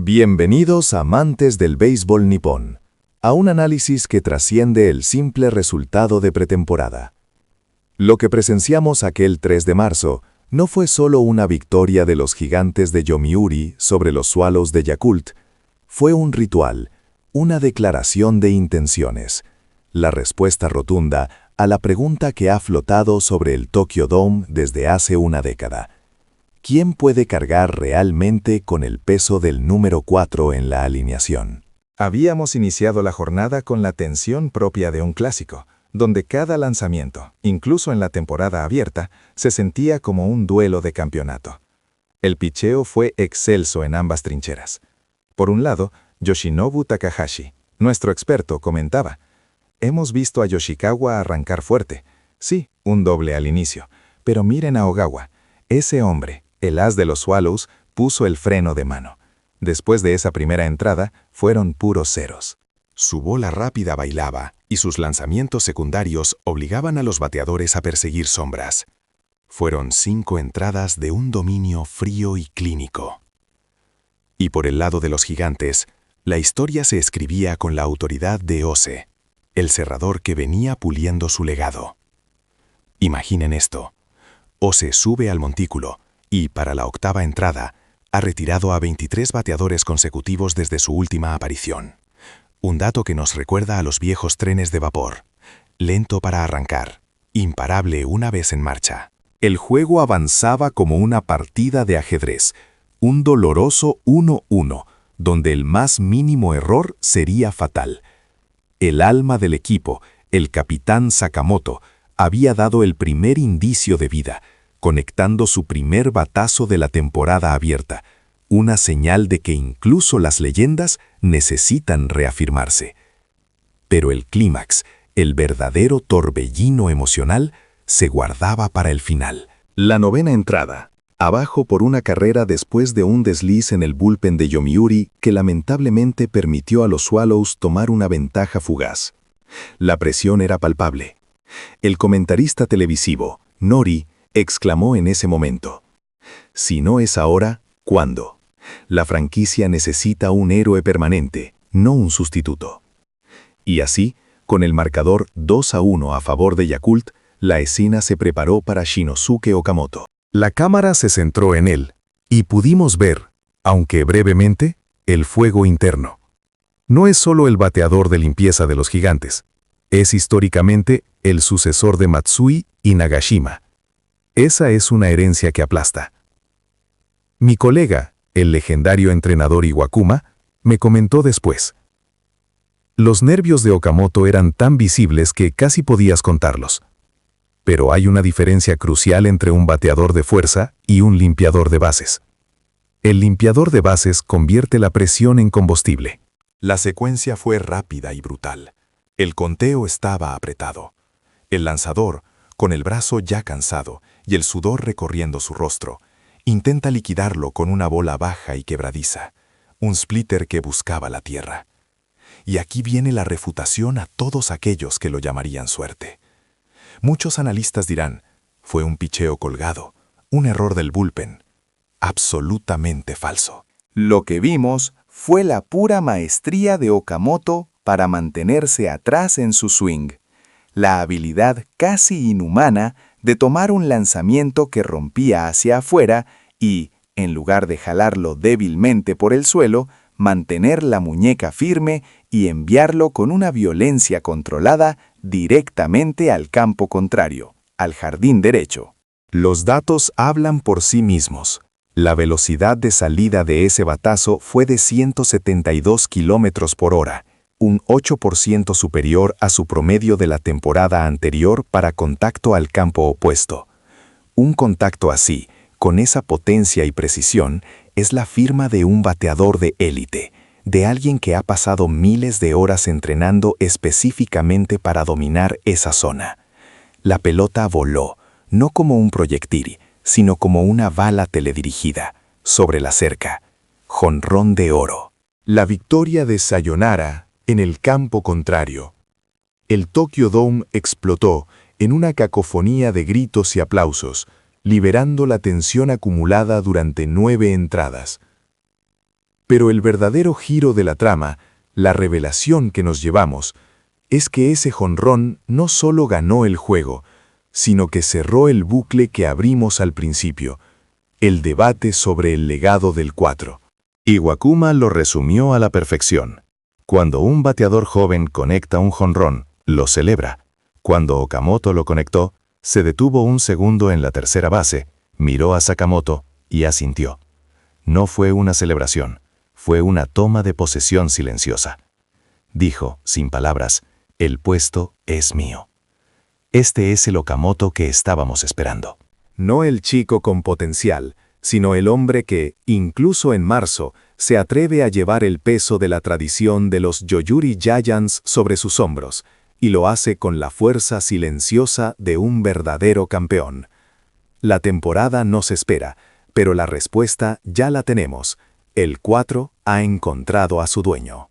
Bienvenidos amantes del béisbol nipón, a un análisis que trasciende el simple resultado de pretemporada. Lo que presenciamos aquel 3 de marzo no fue solo una victoria de los Gigantes de Yomiuri sobre los Swallows de Yakult, fue un ritual, una declaración de intenciones, la respuesta rotunda a la pregunta que ha flotado sobre el Tokyo Dome desde hace una década. ¿Quién puede cargar realmente con el peso del número 4 en la alineación? Habíamos iniciado la jornada con la tensión propia de un clásico, donde cada lanzamiento, incluso en la temporada abierta, se sentía como un duelo de campeonato. El picheo fue excelso en ambas trincheras. Por un lado, Yoshinobu Takahashi, nuestro experto, comentaba: «Hemos visto a Yoshikawa arrancar fuerte. Sí, un doble al inicio. Pero miren a Ogawa. Ese hombre, el as de los Swallows, puso el freno de mano. Después de esa primera entrada, fueron puros ceros». Su bola rápida bailaba y sus lanzamientos secundarios obligaban a los bateadores a perseguir sombras. Fueron 5 entradas de un dominio frío y clínico. Y por el lado de los Gigantes, la historia se escribía con la autoridad de Ose, el cerrador que venía puliendo su legado. Imaginen esto. Ose sube al montículo y, para la octava entrada, ha retirado a 23 bateadores consecutivos desde su última aparición. Un dato que nos recuerda a los viejos trenes de vapor. Lento para arrancar, imparable una vez en marcha. El juego avanzaba como una partida de ajedrez, un doloroso 1-1, donde el más mínimo error sería fatal. El alma del equipo, el capitán Sakamoto, había dado el primer indicio de vida, conectando su primer batazo de la temporada abierta, una señal de que incluso las leyendas necesitan reafirmarse. Pero el clímax, el verdadero torbellino emocional, se guardaba para el final. La novena entrada, abajo por una carrera después de un desliz en el bullpen de Yomiuri que lamentablemente permitió a los Swallows tomar una ventaja fugaz. La presión era palpable. El comentarista televisivo, Nori, exclamó en ese momento: «Si no es ahora, ¿cuándo? La franquicia necesita un héroe permanente, no un sustituto». Y así, con el marcador 2-1 a favor de Yakult, la escena se preparó para Shinosuke Okamoto. La cámara se centró en él, y pudimos ver, aunque brevemente, el fuego interno. No es solo el bateador de limpieza de los Gigantes, es históricamente el sucesor de Matsui y Nagashima. Esa es una herencia que aplasta. Mi colega, el legendario entrenador Iwakuma, me comentó después: «Los nervios de Okamoto eran tan visibles que casi podías contarlos. Pero hay una diferencia crucial entre un bateador de fuerza y un limpiador de bases. El limpiador de bases convierte la presión en combustible». La secuencia fue rápida y brutal. El conteo estaba apretado. El lanzador, con el brazo ya cansado y el sudor recorriendo su rostro, intenta liquidarlo con una bola baja y quebradiza, un splitter que buscaba la tierra. Y aquí viene la refutación a todos aquellos que lo llamarían suerte. Muchos analistas dirán: fue un picheo colgado, un error del bullpen. Absolutamente falso. Lo que vimos fue la pura maestría de Okamoto para mantenerse atrás en su swing. La habilidad casi inhumana de tomar un lanzamiento que rompía hacia afuera y, en lugar de jalarlo débilmente por el suelo, mantener la muñeca firme y enviarlo con una violencia controlada directamente al campo contrario, al jardín derecho. Los datos hablan por sí mismos. La velocidad de salida de ese batazo fue de 172 km por hora, un 8% superior a su promedio de la temporada anterior para contacto al campo opuesto. Un contacto así, con esa potencia y precisión, es la firma de un bateador de élite, de alguien que ha pasado miles de horas entrenando específicamente para dominar esa zona. La pelota voló, no como un proyectil, sino como una bala teledirigida, sobre la cerca. Jonrón de oro. La victoria de Sayonara en el campo contrario. El Tokyo Dome explotó en una cacofonía de gritos y aplausos, liberando la tensión acumulada durante 9 entradas. Pero el verdadero giro de la trama, la revelación que nos llevamos, es que ese jonrón no solo ganó el juego, sino que cerró el bucle que abrimos al principio, el debate sobre el legado del 4. Iwakuma lo resumió a la perfección. Cuando un bateador joven conecta un jonrón, lo celebra. Cuando Okamoto lo conectó, se detuvo un segundo en la tercera base, miró a Sakamoto y asintió. No fue una celebración, fue una toma de posesión silenciosa. Dijo, sin palabras, el puesto es mío. Este es el Okamoto que estábamos esperando. No el chico con potencial, sino el hombre que, incluso en marzo, se atreve a llevar el peso de la tradición de los Yoyuri Giants sobre sus hombros, y lo hace con la fuerza silenciosa de un verdadero campeón. La temporada nos espera, pero la respuesta ya la tenemos. El 4 ha encontrado a su dueño.